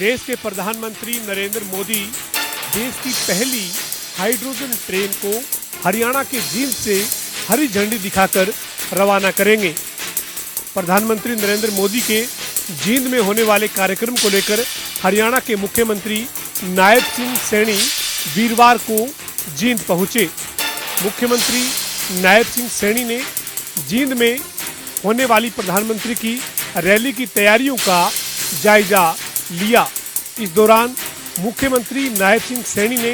देश के प्रधानमंत्री नरेंद्र मोदी देश की पहली हाइड्रोजन ट्रेन को हरियाणा के जींद से हरी झंडी दिखाकर रवाना करेंगे। प्रधानमंत्री नरेंद्र मोदी के जींद में होने वाले कार्यक्रम को लेकर हरियाणा के मुख्यमंत्री नायब सिंह सैनी वीरवार को जींद पहुंचे। मुख्यमंत्री नायब सिंह सैनी ने जींद में होने वाली प्रधानमंत्री की रैली की तैयारियों का जायजा लिया। इस दौरान मुख्यमंत्री नायब सिंह सैनी ने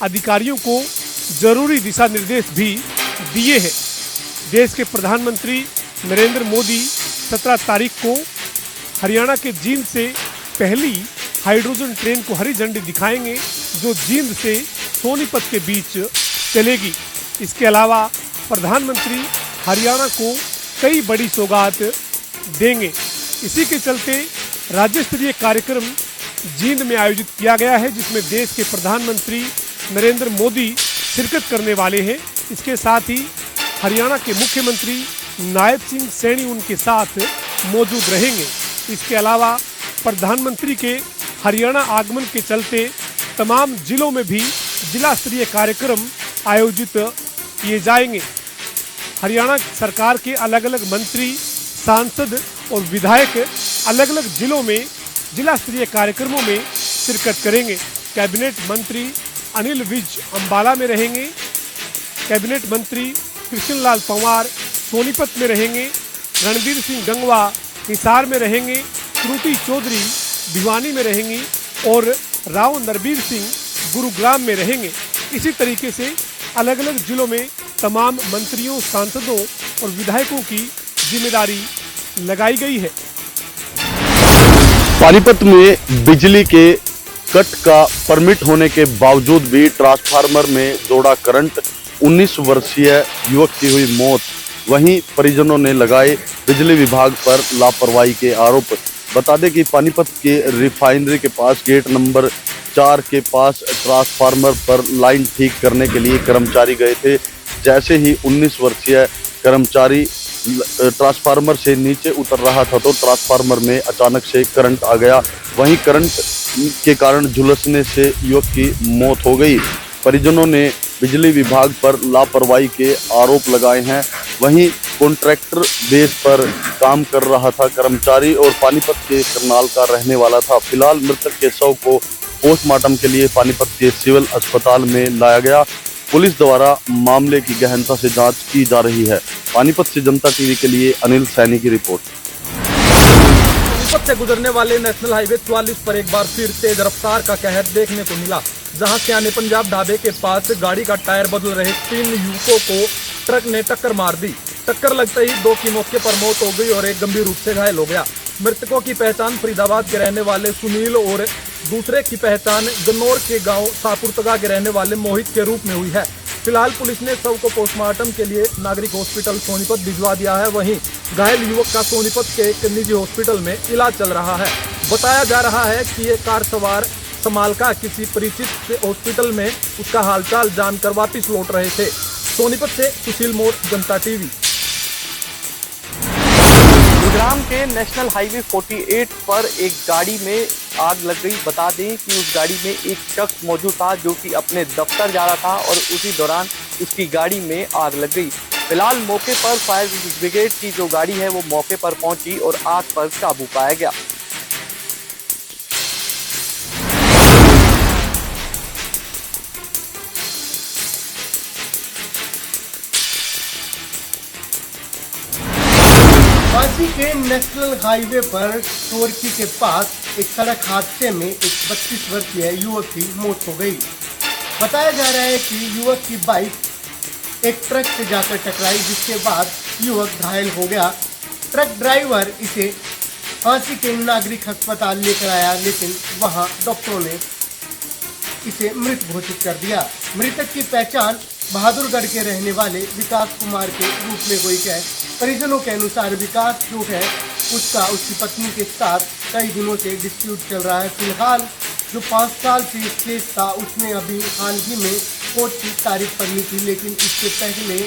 अधिकारियों को जरूरी दिशा निर्देश भी दिए हैं। देश के प्रधानमंत्री नरेंद्र मोदी 17 तारीख को हरियाणा के जींद से पहली हाइड्रोजन ट्रेन को हरी झंडी दिखाएंगे, जो जींद से सोनीपत के बीच चलेगी। इसके अलावा प्रधानमंत्री हरियाणा को कई बड़ी सौगात देंगे। इसी के चलते राज्य स्तरीय कार्यक्रम जींद में आयोजित किया गया है, जिसमें देश के प्रधानमंत्री नरेंद्र मोदी शिरकत करने वाले हैं। इसके साथ ही हरियाणा के मुख्यमंत्री नायब सिंह सैनी उनके साथ मौजूद रहेंगे। इसके अलावा प्रधानमंत्री के हरियाणा आगमन के चलते तमाम जिलों में भी जिला स्तरीय कार्यक्रम आयोजित किए जाएंगे। हरियाणा सरकार के अलग अलग मंत्री, सांसद और विधायक अलग अलग जिलों में जिला स्तरीय कार्यक्रमों में शिरकत करेंगे। कैबिनेट मंत्री अनिल विज अंबाला में रहेंगे। कैबिनेट मंत्री कृष्ण लाल पंवार सोनीपत में रहेंगे। रणबीर सिंह गंगवा हिसार में रहेंगे। त्रुटि चौधरी भिवानी में रहेंगी और राव नरबीर सिंह गुरुग्राम में रहेंगे। इसी तरीके से अलग अलग जिलों में तमाम मंत्रियों, सांसदों और विधायकों की जिम्मेदारी लगाई गई है। पानीपत में बिजली के कट का परमिट होने के बावजूद भी ट्रांसफार्मर में जोड़ा करंट, 19 वर्षीय युवक की हुई मौत। वहीं परिजनों ने लगाए बिजली विभाग पर लापरवाही के आरोप। बता दें कि पानीपत के रिफाइनरी के पास गेट नंबर 4 के पास ट्रांसफार्मर पर लाइन ठीक करने के लिए कर्मचारी गए थे। जैसे ही 19 वर्षीय कर्मचारी ट्रांसफार्मर से नीचे उतर रहा था तो ट्रांसफार्मर में अचानक से करंट आ गया। वहीं करंट के कारण झुलसने से युवक की मौत हो गई। परिजनों ने बिजली विभाग पर लापरवाही के आरोप लगाए हैं। वहीं कॉन्ट्रैक्टर बेस पर काम कर रहा था कर्मचारी और पानीपत के करनाल का रहने वाला था। फिलहाल मृतक के शव को पोस्टमार्टम के लिए पानीपत के सिविल अस्पताल में लाया गया। पुलिस द्वारा मामले की गहनता से जांच की जा रही है। पानीपत से जनता टीवी के लिए अनिल सैनी की रिपोर्ट। पानीपत से गुजरने वाले नेशनल हाईवे 44 पर एक बार फिर तेज रफ्तार का कहर देखने को मिला, जहां सियाने पंजाब ढाबे के पास गाड़ी का टायर बदल रहे 3 युवकों को ट्रक ने टक्कर मार दी। टक्कर लगते ही 2 की मौके पर मौत हो गई और एक गंभीर रूप से घायल हो गया। मृतकों की पहचान फरीदाबाद के रहने वाले सुनील और दूसरे की पहचान गन्नौर के गांव सापुरतगा के रहने वाले मोहित के रूप में हुई है। फिलहाल पुलिस ने शव को पोस्टमार्टम के लिए नागरिक हॉस्पिटल सोनीपत भिजवा दिया है। वहीं घायल युवक का सोनीपत के एक निजी हॉस्पिटल में इलाज चल रहा है। बताया जा रहा है कि ये कार सवार समालका किसी परिचित से हॉस्पिटल में उसका हालचाल जानकर वापिस लौट रहे थे। सोनीपत से सुशील मोर, जनता टीवी। गुरुग्राम के नेशनल हाईवे 48 पर एक गाड़ी में आग लग गई। बता दें कि उस गाड़ी में एक शख्स मौजूद था जो कि अपने दफ्तर जा रहा था और उसी दौरान उसकी गाड़ी में आग लग गई। फिलहाल मौके पर फायर ब्रिगेड की जो गाड़ी है वो मौके पर पहुंची और आग पर काबू पाया गया। झांसी के नेशनल हाईवे पर टोरकी के पास एक सड़क हादसे में एक 32 वर्षीय युवक की मौत हो गई। बताया जा रहा है कि युवक की बाइक एक ट्रक से जाकर टकराई, जिसके बाद युवक घायल हो गया। ट्रक ड्राइवर इसे झांसी के नागरिक अस्पताल लेकर आया, लेकिन वहां डॉक्टरों ने इसे मृत घोषित कर दिया। मृतक की पहचान बहादुरगढ़ के रहने वाले विकास कुमार के रूप में हुई है। परिजनों के अनुसार विकास जो है उसकी पत्नी के साथ कई दिनों से डिस्प्यूट चल रहा है। फिलहाल जो 5 साल से केस था उसने अभी हाल ही में कोर्ट की तारीख पढ़नी थी, लेकिन इससे पहले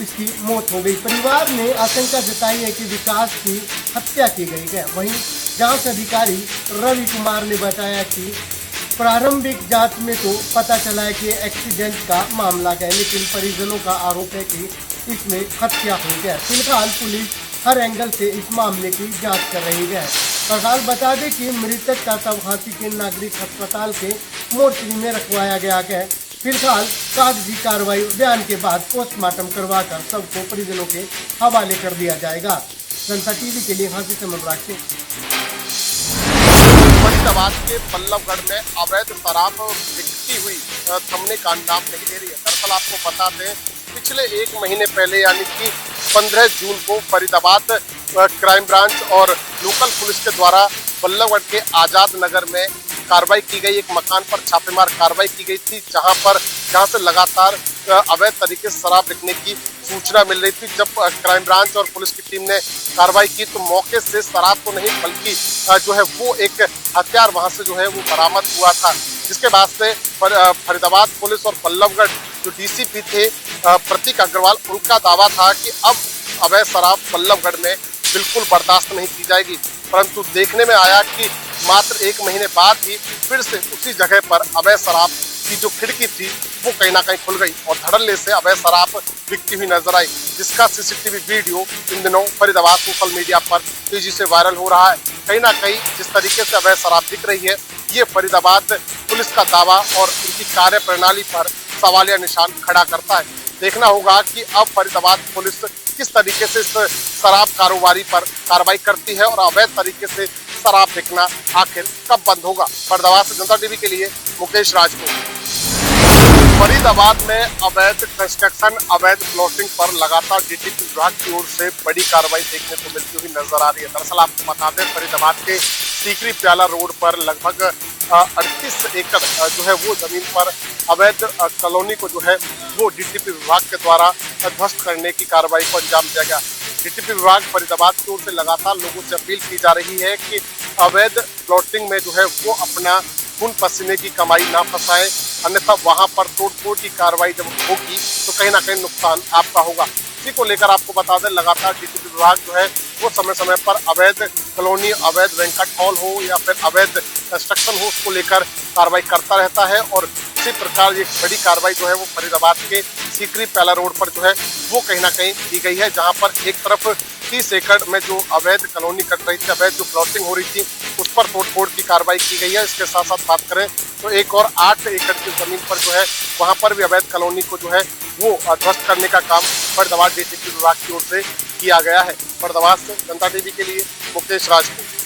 इसकी मौत हो गई। परिवार ने आशंका जताई है कि विकास की हत्या की गई है। वहीं जांच अधिकारी रवि कुमार ने बताया कि प्रारंभिक जांच में तो पता चला है कि एक्सीडेंट का मामला है, लेकिन परिजनों का आरोप है कि इसमें हत्या हुई है। फिलहाल पुलिस हर एंगल से इस मामले की जांच कर रही है। फिलहाल बता दें कि मृतक का शव हाथी के नागरिक अस्पताल के मोर्चरी में रखवाया गया है। फिलहाल कागजी कार्रवाई बयान के बाद पोस्टमार्टम करवाकर शव को परिजनों के हवाले कर दिया जाएगा। जनता टीवी के लिए हाथी से अनुराग सिंह। फरीदाबाद के बल्लभगढ़ में अवैध शराब बिकती हुई थमने का नाम नहीं ले रही है। दरअसल आपको बता दें, पिछले 1 महीने पहले यानी कि 15 जून को फरीदाबाद क्राइम ब्रांच और लोकल पुलिस के द्वारा बल्लभगढ़ के आजाद नगर में कार्रवाई की गई। एक मकान पर छापेमार कार्रवाई की गई थी, जहां से लगातार अवैध तरीके से शराब बिकने की सूचना मिल रही थी। जब क्राइम ब्रांच और पुलिस की टीम ने कार्रवाई की तो मौके से शराब तो नहीं बल्कि जो है वो एक हथियार वहां से जो है वो बरामद हुआ था, जिसके बाद से फरीदाबाद पुलिस और बल्लभगढ़ जो डीसीपी थे प्रतीक अग्रवाल, उनका दावा था कि अब अवैध शराब बल्लभगढ़ में बिल्कुल बर्दाश्त नहीं की जाएगी। परंतु देखने में आया कि मात्र 1 महीने बाद ही फिर से उसी जगह पर अवैध शराब की जो खिड़की थी वो कहीं ना कहीं खुल गई और धड़ल्ले से अवैध शराब बिकती हुई नजर आई, जिसका सीसीटीवी वीडियो इन दिनों फरीदाबाद सोशल मीडिया पर तेजी से वायरल हो रहा है। कहीं ना कहीं जिस तरीके से अवैध शराब बिक रही है, ये फरीदाबाद पुलिस का दावा और उनकी कार्य प्रणाली पर सवालिया निशान खड़ा करता है। देखना होगा कि अब फरीदाबाद पुलिस किस तरीके से इस शराब कारोबारी पर कार्रवाई करती है और अवैध तरीके से शराब बिकना आखिर कब बंद होगा। फरीदाबाद से जनता टीवी के लिए मुकेश राजपूत। फरीदाबाद में अवैध कंस्ट्रक्शन, अवैध प्लॉटिंग पर लगातार डीटीपी विभाग की ओर से बड़ी कार्रवाई देखने को मिलती हुई नजर आ रही है। दरअसल आपको बता दें, फरीदाबाद के सीकरी प्याला रोड पर लगभग 38 एकड़ जो है वो जमीन पर अवैध कॉलोनी को जो है वो डीटीपी विभाग के द्वारा ध्वस्त करने की कार्रवाई को अंजाम दिया गया। डीटीपी विभाग फरीदाबाद की ओर से लगातार लोगों से अपील की जा रही है कि अवैध प्लॉटिंग में जो है वो अपना खून पसीने की कमाई ना फंसाएं, अन्यथा वहां पर तोड़फोड़ की कार्रवाई जब होगी तो कहीं ना कहीं नुकसान आपका होगा। इसी को लेकर आपको बता दें, लगातार डीटीपी विभाग जो है वो समय समय पर अवैध कॉलोनी, अवैध बैंक्वेट हॉल हो या फिर अवैध कंस्ट्रक्शन हो, उसको लेकर कार्रवाई करता रहता है। और इसी प्रकार ये बड़ी कार्रवाई जो है वो फरीदाबाद के सीकरी प्याला रोड पर जो है वो कहीं ना कहीं की गई है, जहां पर एक तरफ 30 एकड़ में जो अवैध कॉलोनी कट रही थी, अवैध जो प्लॉटिंग हो रही थी, उस पर तोड़फोड़ की कार्रवाई की गई है। इसके साथ साथ बात करें तो एक और 8 एकड़ की जमीन पर जो है वहां पर भी अवैध कॉलोनी को जो है वो ध्वस्त करने का काम फरीदाबाद डीटीपी विभाग की ओर से किया गया है। फरीदाबाद से जनता टीवी के लिए मुकेश राजपूत।